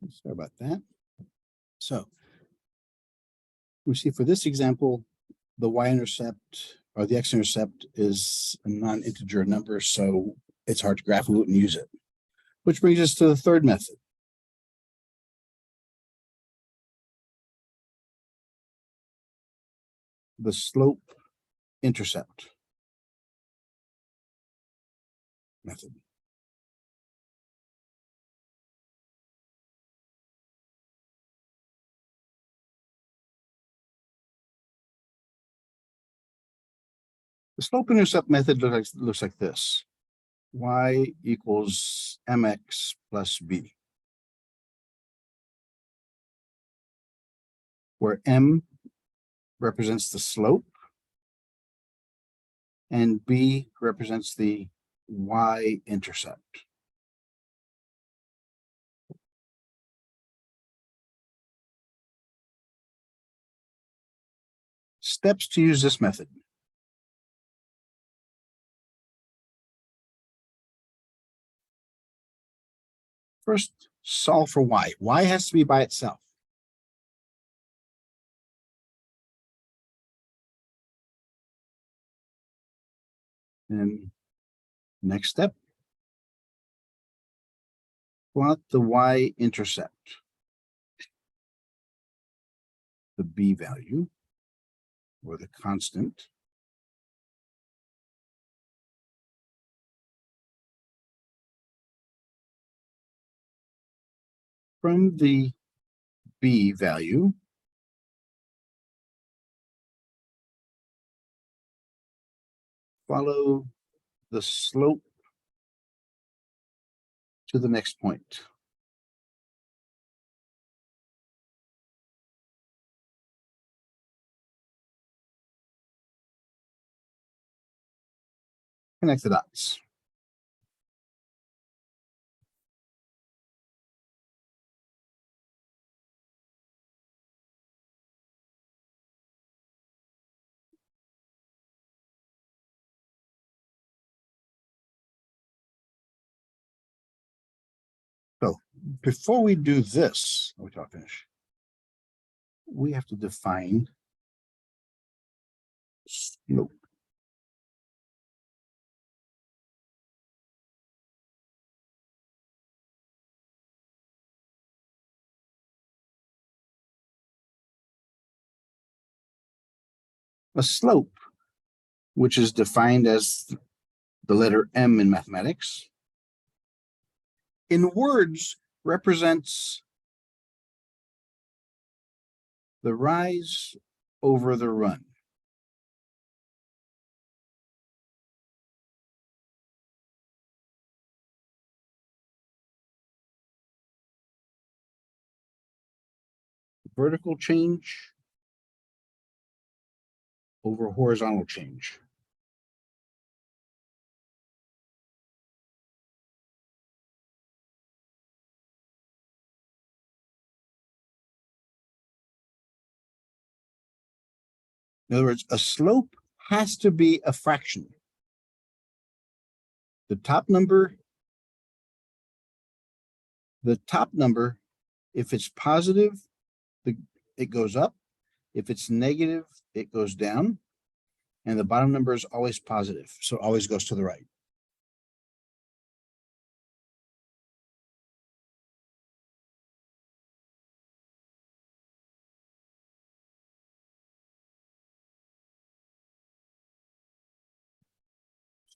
Sorry about that. So we see for this example, the y-intercept or the x-intercept is a non-integer number, so it's hard to graph root and use it. Which brings us to the third method. The slope-intercept method. The slope-intercept method looks like this. Y equals mx plus b, where m represents the slope and b represents the y-intercept. Steps to use this method. First, solve for y. Y has to be by itself. And next step, plot the y-intercept, the b value, or the constant, from the b value, follow the slope to the next point. Connect the dots. So before we do this, wait till I finish, we have to define slope. A slope, which is defined as the letter M in mathematics, in words represents the rise over the run. Vertical change over horizontal change. In other words, a slope has to be a fraction. The top number, if it's positive, it goes up. If it's negative, it goes down. And the bottom number is always positive, so it always goes to the right.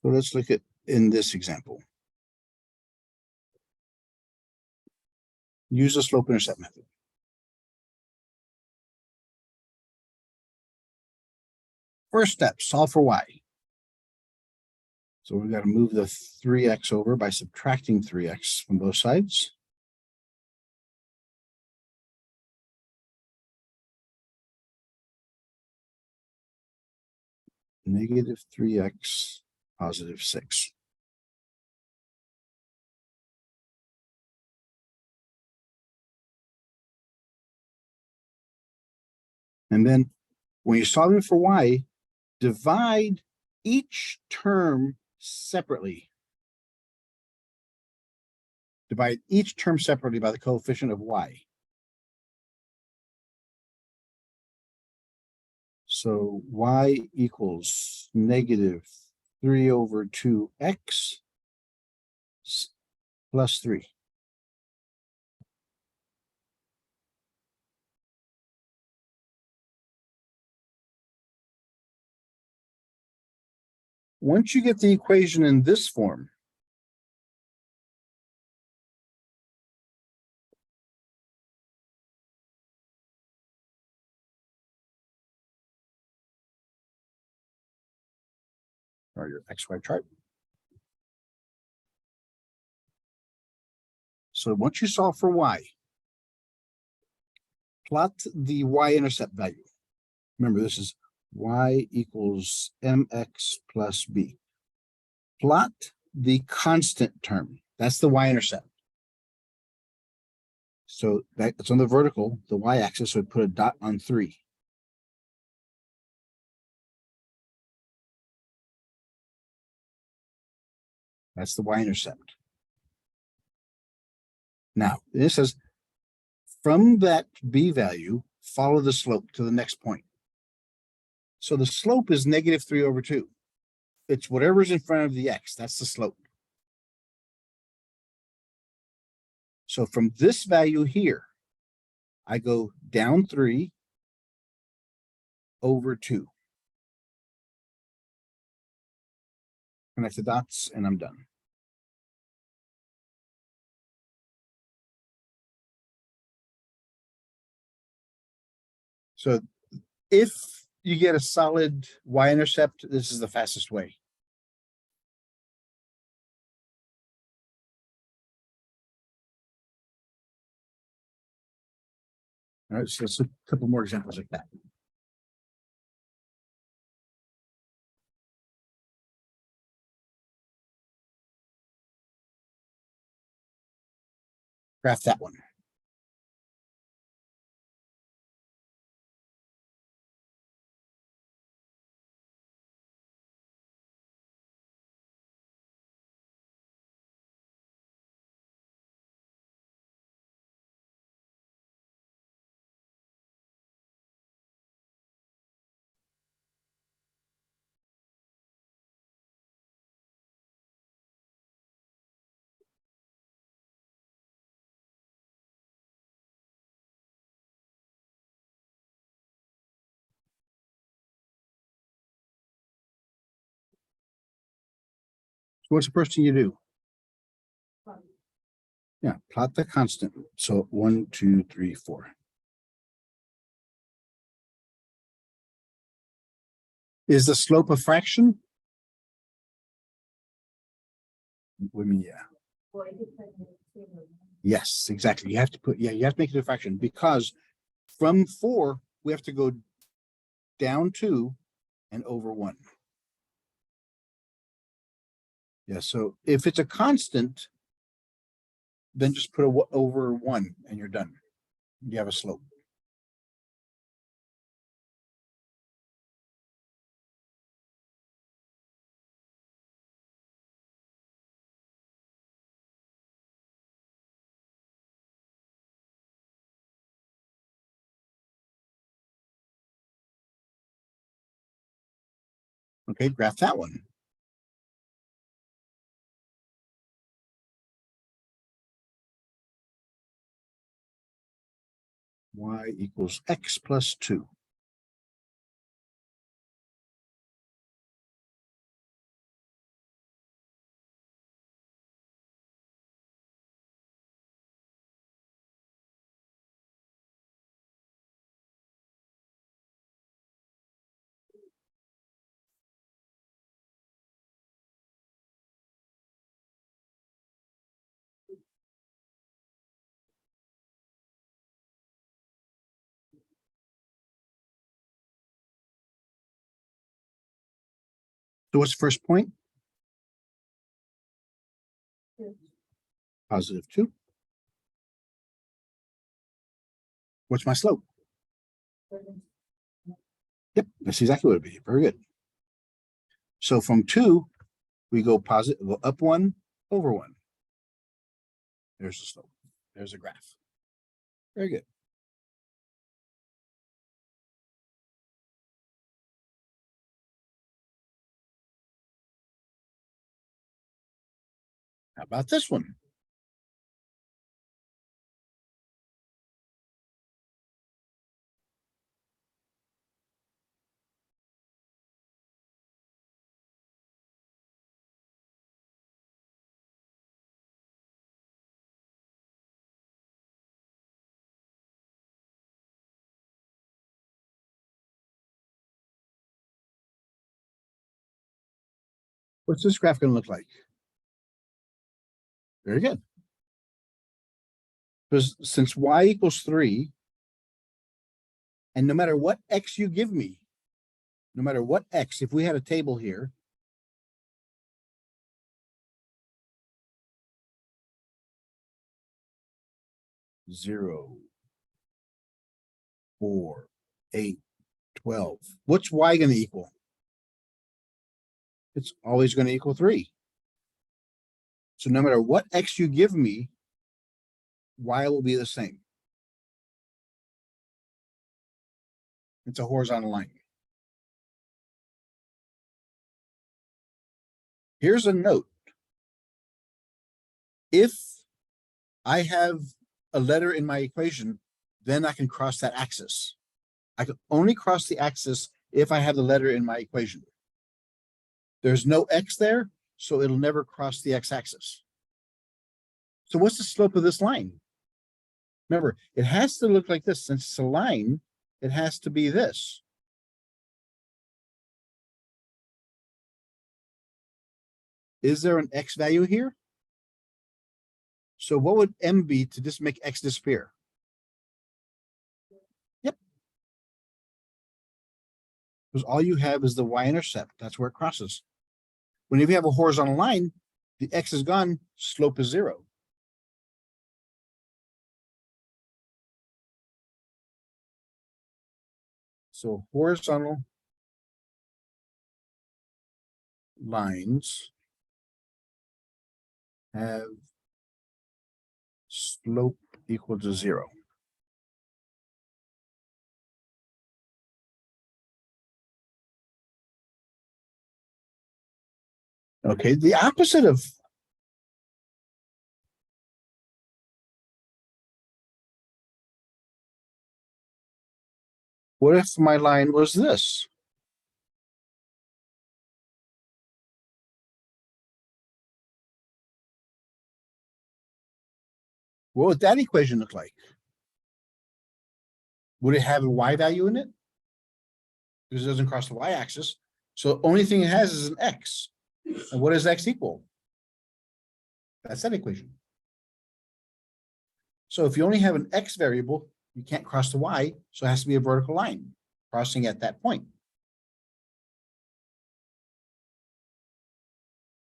So let's look at in this example. Use the slope-intercept method. First step, solve for y. So we've got to move the 3x over by subtracting 3x from both sides. Negative 3x, positive 6. And then when you're solving for y, divide each term separately. divide each term separately by the coefficient of y. So y equals -3/2x plus 3. Once you get the equation in this form, or your XY chart. So once you solve for y, plot the y-intercept value. Remember, this is y equals mx plus b. Plot the constant term. That's the y-intercept. So that's on the vertical, the y-axis, so put a dot on 3. That's the y-intercept. Now, this says, from that b value, follow the slope to the next point. So the slope is -3/2. It's whatever's in front of the x, that's the slope. So from this value here, I go down 3/2. Connect the dots and I'm done. So if you get a solid y-intercept, this is the fastest way. All right, so let's look a couple more examples like that. Graph that one. So what's the first thing you do? Yeah, plot the constant. So 1, 2, 3, 4. Is the slope a fraction? What do you mean, yeah. Yes, exactly. You have to put, you have to make it a fraction because from 4, we have to go down 2 and over 1. Yeah, so if it's a constant, then just put over 1 and you're done. You have a slope. Okay, graph that one. Y equals x plus 2. So what's the first point? Positive 2. What's my slope? Yep, that's exactly what it'd be. Very good. So from 2, we go positive, up 1, over 1. There's the slope. There's a graph. Very good. How about this one? What's this graph going to look like? Very good. Because since y equals 3, and no matter what x you give me, no matter what x, if we had a table here, zero, 4, 8, 12. What's y going to equal? It's always going to equal 3. So no matter what x you give me, y will be the same. It's a horizontal line. Here's a note. If I have a letter in my equation, then I can cross that axis. I can only cross the axis if I have the letter in my equation. There's no x there, so it'll never cross the x-axis. So what's the slope of this line? Remember, it has to look like this. Since it's a line, it has to be this. Is there an x value here? So what would m be to just make x disappear? Yep. Because all you have is the y-intercept. That's where it crosses. Whenever you have a horizontal line, the x is gone, slope is 0. So horizontal lines have slope equal to 0. Okay, the opposite of what if my line was this? What would that equation look like? Would it have a y value in it? Because it doesn't cross the y-axis. So the only thing it has is an x. And what does x equal? That's that equation. So if you only have an x variable, you can't cross the y, so it has to be a vertical line crossing at that point.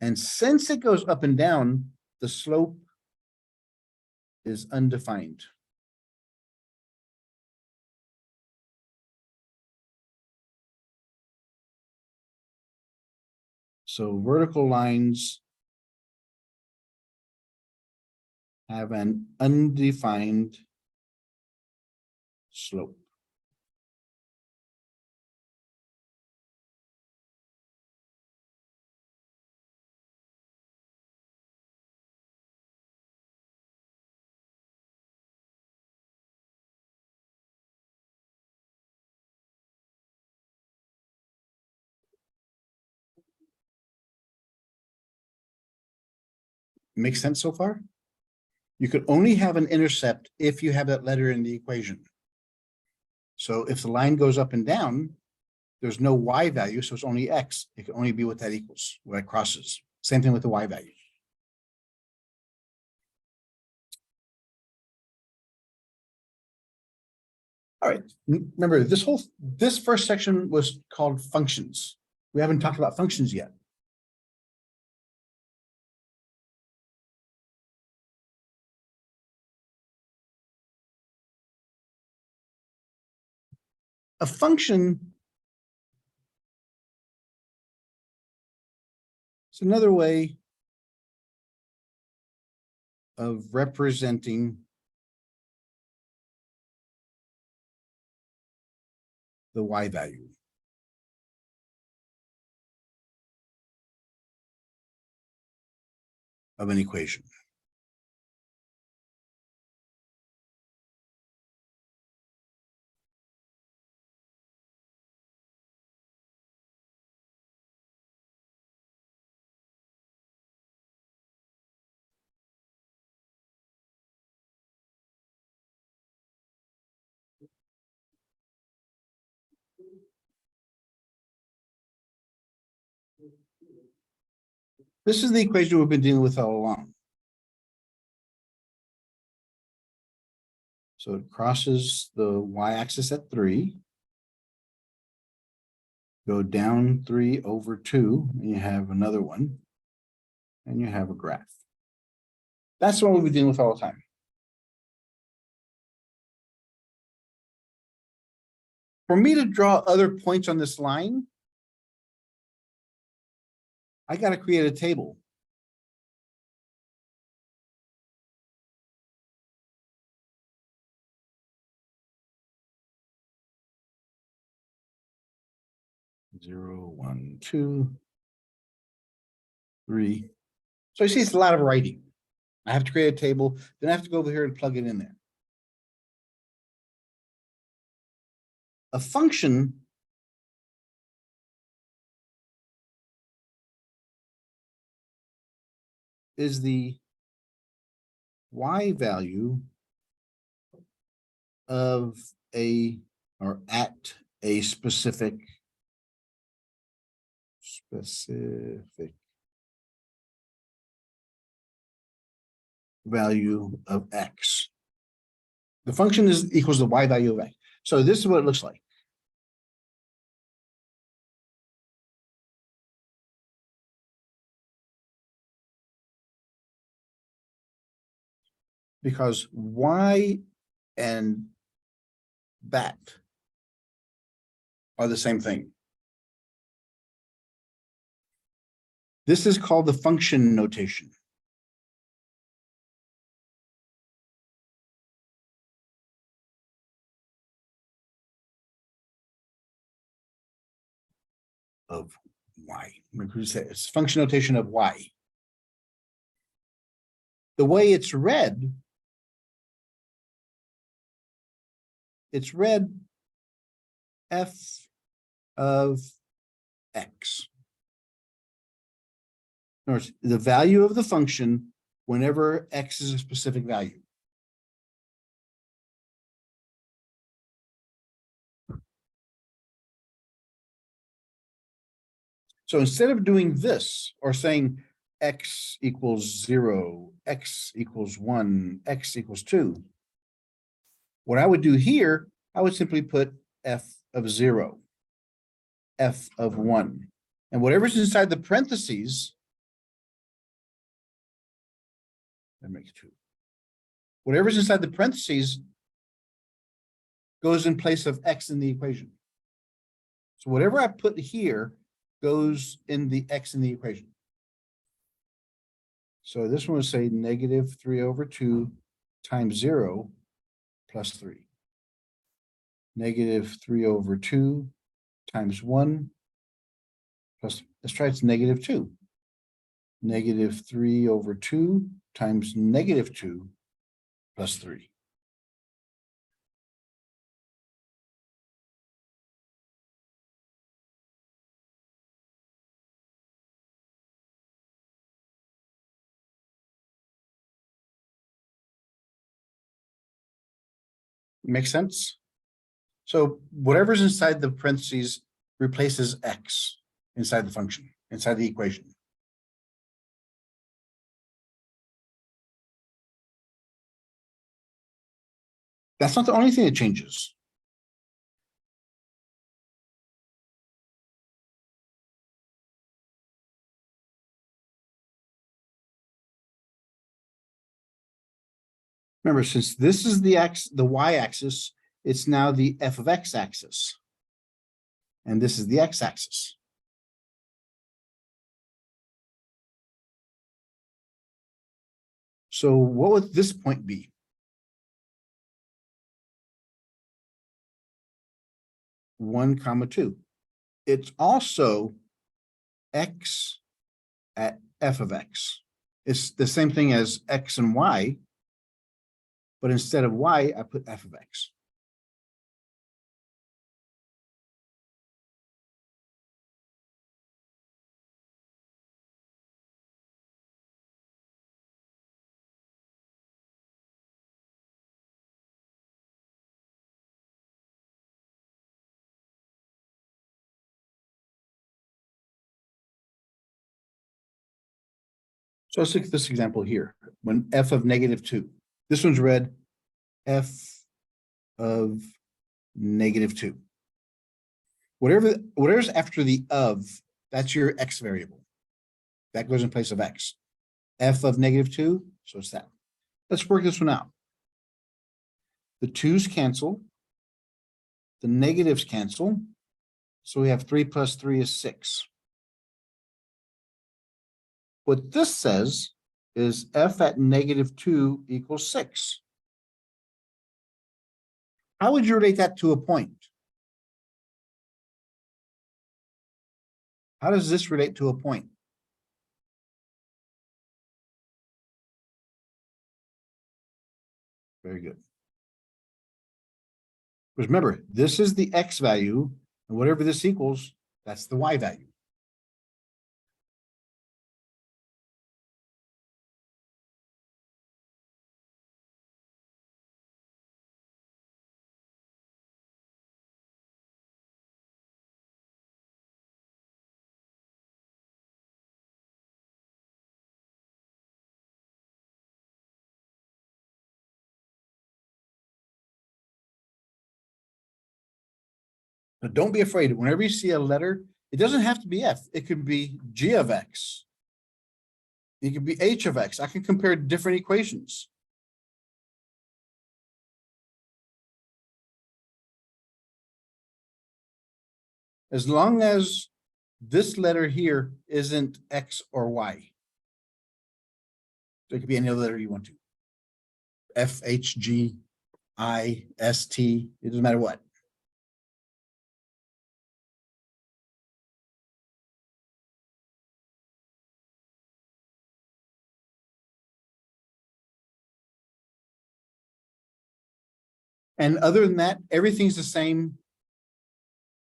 And since it goes up and down, the slope is undefined. So vertical lines have an undefined slope. Makes sense so far? You could only have an intercept if you have that letter in the equation. So if the line goes up and down, there's no y value, so it's only x. It can only be what that equals, what it crosses. Same thing with the y value. All right, remember this first section was called functions. We haven't talked about functions yet. A function is another way of representing the y value. Of an equation. This is the equation we've been dealing with all along. So it crosses the y-axis at 3. Go down 3 over 2, and you have another one. And you have a graph. That's what we've been dealing with all the time. For me to draw other points on this line, I got to create a table. Zero, 1, 2, 3. So you see, it's a lot of writing. I have to create a table, then I have to go over here and plug it in there. A function is the y value of a, or at a specific value of x. The function is equals the y value of x. So this is what it looks like. Because y and that are the same thing. This is called the function notation. Of y. It's function notation of y. The way it's read f of x. In other words, the value of the function whenever x is a specific value. So instead of doing this or saying x equals 0, x equals 1, x equals 2, what I would do here, I would simply put f of 0, f of 1, and whatever's inside the parentheses, that makes 2. Whatever's inside the parentheses goes in place of x in the equation. So whatever I put here goes in the x in the equation. So this one would say negative 3 over 2 times 0 plus 3. Negative 3 over 2 times 1 plus, let's try it's negative 2. Negative 3 over 2 times negative 2 plus 3. Makes sense? So whatever's inside the parentheses replaces x inside the function, inside the equation. That's not the only thing that changes. Remember, since this is the y-axis, it's now the f of x axis. And this is the x-axis. So what would this point be? One comma two. It's also x at f of x. It's the same thing as x and y, but instead of y, I put f of x. So let's look at this example here. When f of negative two, this one's read f of negative two. Whatever's after the of, that's your x variable. That goes in place of x. F of negative two, so it's that. Let's work this one out. The twos cancel. The negatives cancel. So we have 3 plus 3 is 6. What this says is f at negative 2 equals 6. How would you relate that to a point? How does this relate to a point? Very good. Because remember, this is the x value, and whatever this equals, that's the y value. But don't be afraid. Whenever you see a letter, it doesn't have to be f. It could be g of x. It could be h of x. I can compare different equations. As long as this letter here isn't x or y. So it could be any other letter you want to. F, H, G, I, S, T. It doesn't matter what. And other than that, everything's the same.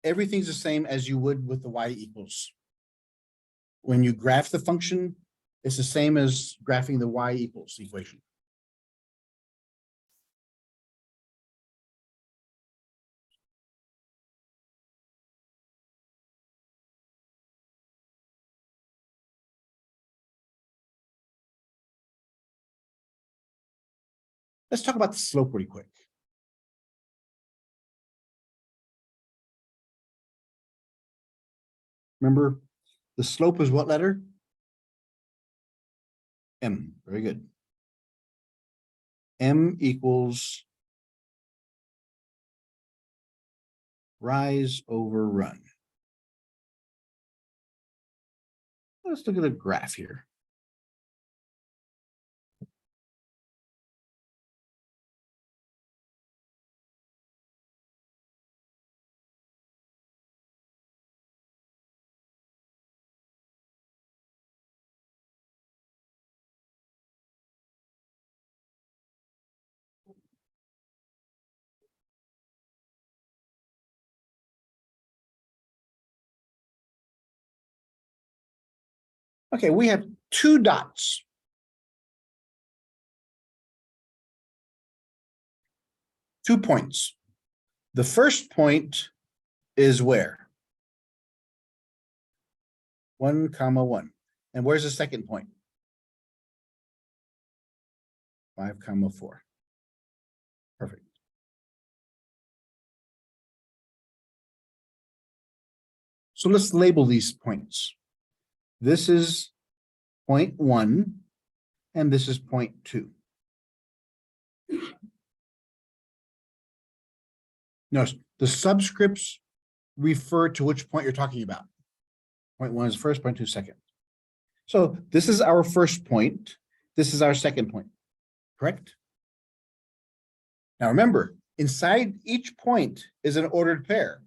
Everything's the same as you would with the y equals. When you graph the function, it's the same as graphing the y equals equation. Let's talk about the slope really quick. Remember, the slope is what letter? M. Very good. M equals rise over run. Let's look at a graph here. Okay, we have two dots. Two points. The first point is where? 1, 1. And where's the second point? 5, 4. Perfect. So let's label these points. This is point 1, and this is point 2. Notice the subscripts refer to which point you're talking about. Point 1 is first, point 2 second. So this is our first point, This is our second point, correct? Now remember, inside each point is an ordered pair.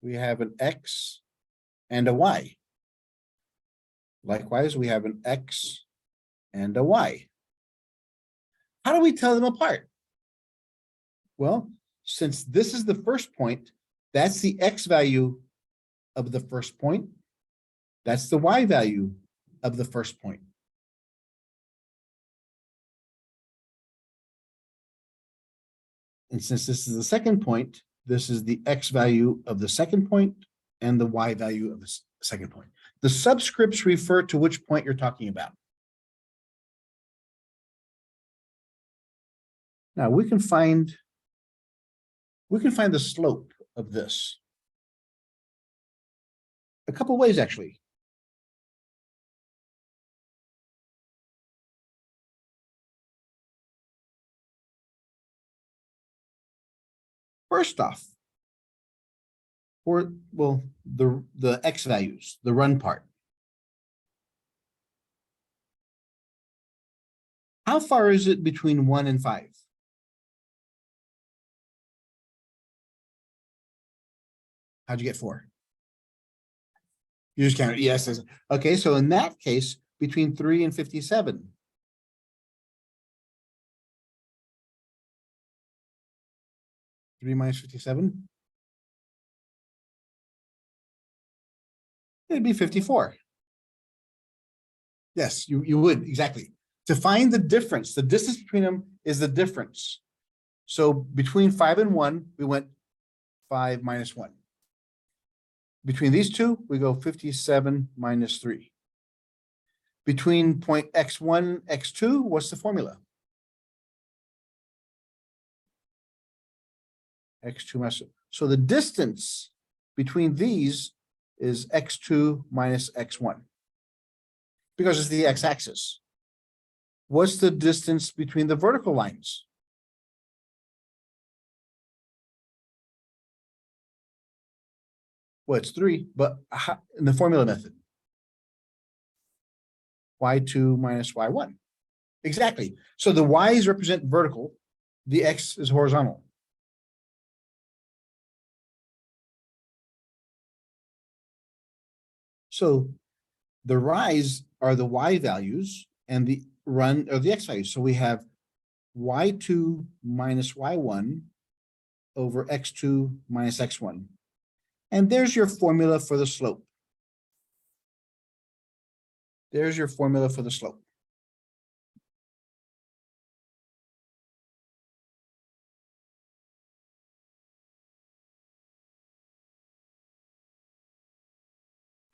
We have an X and a Y. Likewise, we have an X and a Y. How do we tell them apart? Well, since this is the first point, that's the X value of the first point. That's the Y value of the first point. And since this is the second point, this is the X value of the second point and the Y value of the second point. The subscripts refer to which point you're talking about. Now we can find the slope of this. A couple ways, actually. First off, the X values, the run part. How far is it between 1 and 5? How'd you get 4? You just counted, yes. Okay, so in that case, between 3 and 57. Three minus 57. It'd be 54. Yes, you would, exactly. To find the difference, the distance between them is the difference. So between 5 and 1, we went 5 minus 1. Between these two, we go 57 minus 3. Between point x1, x2, what's the formula? X2 minus, so the distance between these is x2 minus x1 because it's the x-axis. What's the distance between the vertical lines? Well, it's 3, but in the formula method. Y2 minus Y1. Exactly. So the Y's represent vertical, the X is horizontal. So the rise are the Y values and the run are the X values. So we have Y2 minus Y1 over X2 minus X1. And there's your formula for the slope. There's your formula for the slope.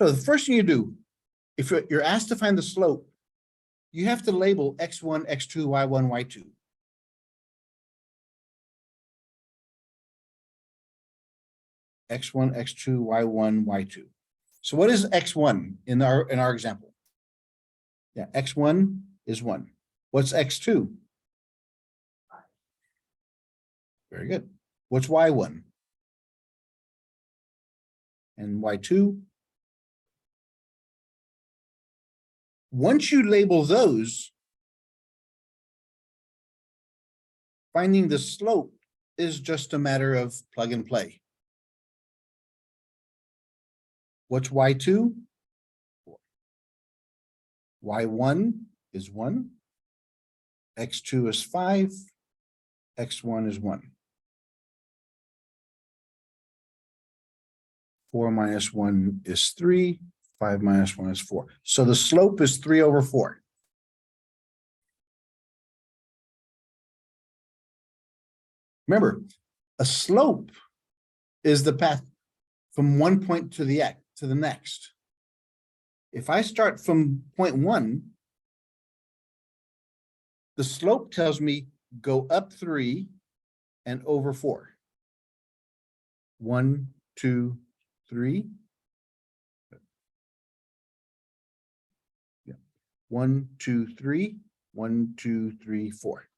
So the first thing you do, if you're asked to find the slope, you have to label x1, x2, y1, y2. X1, x2, y1, y2. So what is x1 in our example? Yeah, x1 is 1. What's x2? Very good. What's y1? And y2? Once you label those, finding the slope is just a matter of plug and play. What's y2? Y1 is 1. X2 is 5. X1 is 1. 4 minus 1 is 3. 5 minus 1 is 4. So the slope is 3 over 4. Remember, a slope is the path from one point to the next. If I start from point 1, the slope tells me go up 3 and over 4. 1, 2, 3. 1, 2, 3, 1, 2, 3, 4.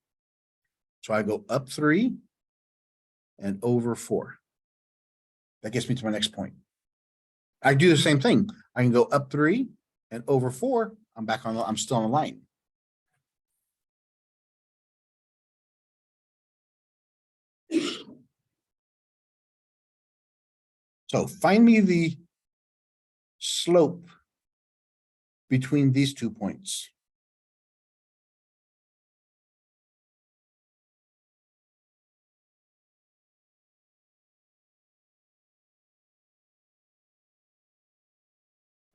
So I go up 3 and over 4. That gets me to my next point. I do the same thing. I can go up 3 And over 4, I'm still on the line. So find me the slope between these 2 points.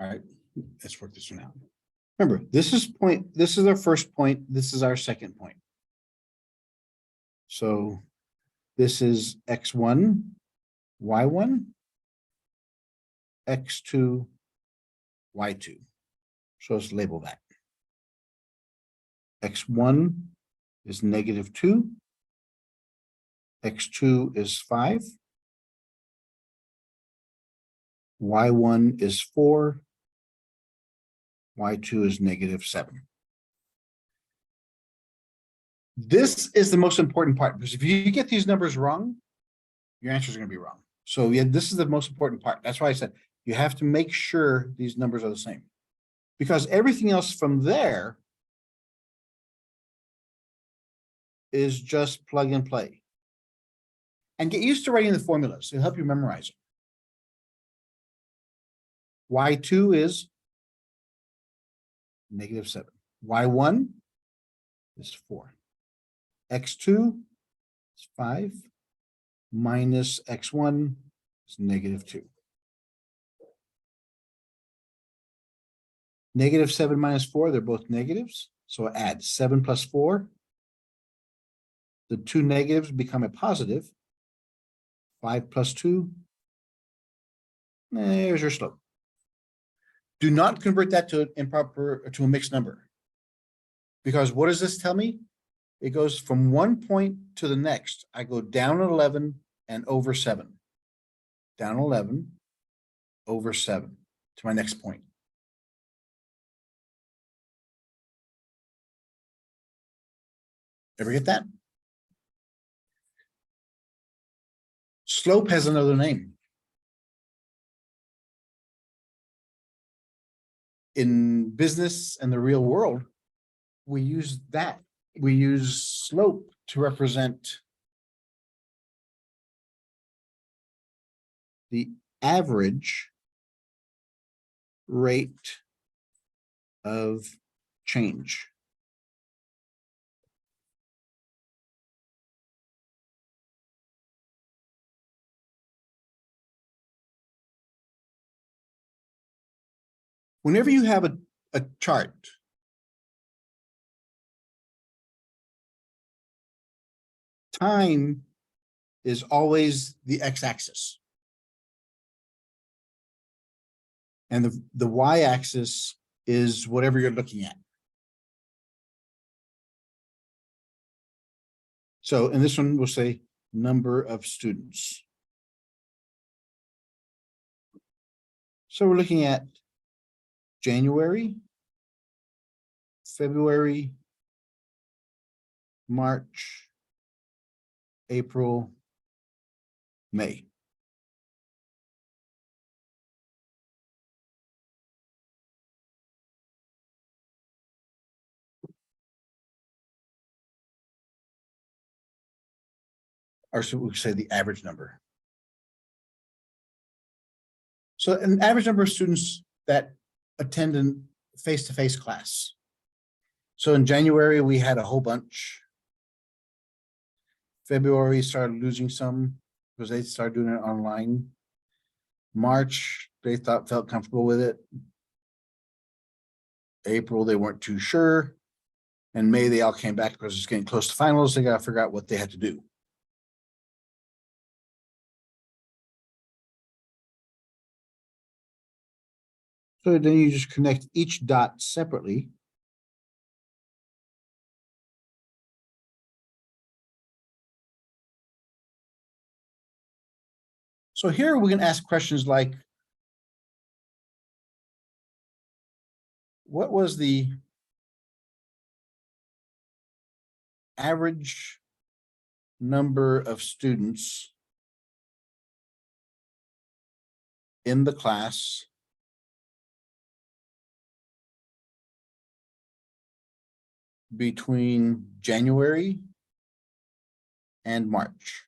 All right, let's work this one out. Remember, this is our first point, this is our second point. So this is x1, y1, x2, y2. So let's label that. x1 is -2, x2 is 5, y1 is 4, y2 is -7. This is the most important part, because if you get these numbers wrong, your answer is going to be wrong. So yeah, this is the most important part. That's why I said you have to make sure these numbers are the same, because everything else from there is just plug and play. And get used to writing the formulas. It'll help you memorize it. Y2 is -7. Y1 is 4. X2 is 5 minus X1 is -2. -7 minus 4, they're both negatives. So add 7 plus 4. The 2 negatives become a positive. 5 plus 2. There's your slope. Do not convert that to a mixed number. Because what does this tell me? It goes from one point to the next. I go down 11 and over 7. Down 11, over 7 to my next point. Ever get that? Slope has another name. In business and the real world, we use that. We use slope to represent the average rate of change. Whenever you have a chart, time is always the x-axis. And the y-axis is whatever you're looking at. So in this one, we'll say number of students. So we're looking at January, February, March, April, May. Or so we say the average number. So an average number of students that attend a face-to-face class. So in January, we had a whole bunch. February started losing some because they started doing it online. March, they felt comfortable with it. April, they weren't too sure. And May, they all came back because it's getting close to finals. They got to figure out what they had to do. So then you just connect each dot separately. So here we can ask questions like, what was the average number of students in the class between January and March?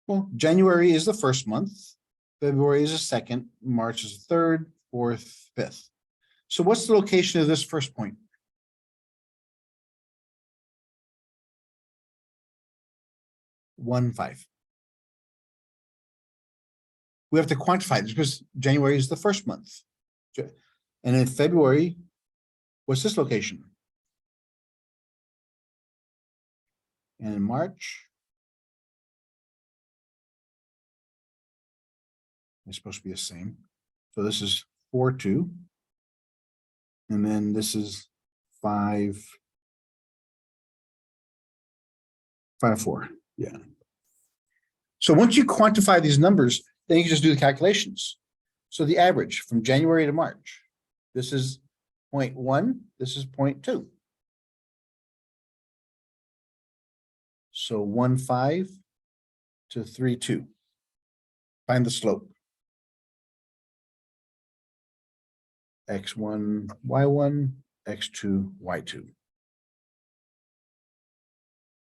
Well, January is the first month, February is the second, March is the third, fourth, fifth. So what's the location of this first point? One, five. We have to quantify this because January is the first month. And in February, what's this location? And in March, it's supposed to be the same. So this is 4, 2. And then this is 5, 5, 4. Yeah. So once you quantify these numbers, then you can just do the calculations. So the average from January to March, this is 0.1, this is 0.2. So 1.5 to 3.2. Find the slope. X1, Y1, X2, Y2.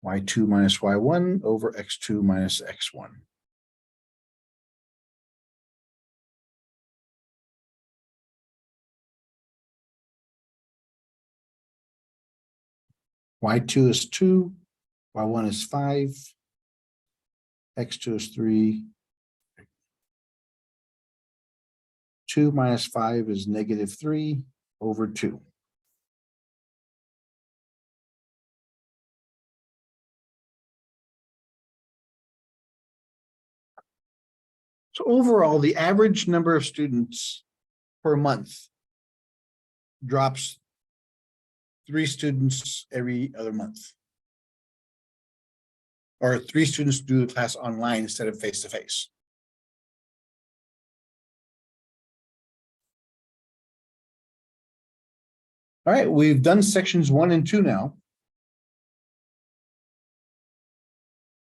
Y2 minus Y1 over X2 minus X1. Y2 is 2, Y1 is 5, X2 is 3. 2 minus 5 is -3 over 2. So overall, the average number of students per month drops 3 students every other month. Or 3 students do the class online instead of face-to-face. All right, we've done sections 1 and 2 now.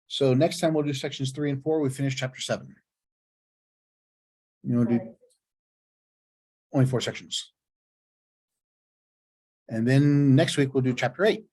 So next time we'll do sections 3 and 4. We finish chapter 7. You know, do only 4 sections. And then next week we'll do chapter 8.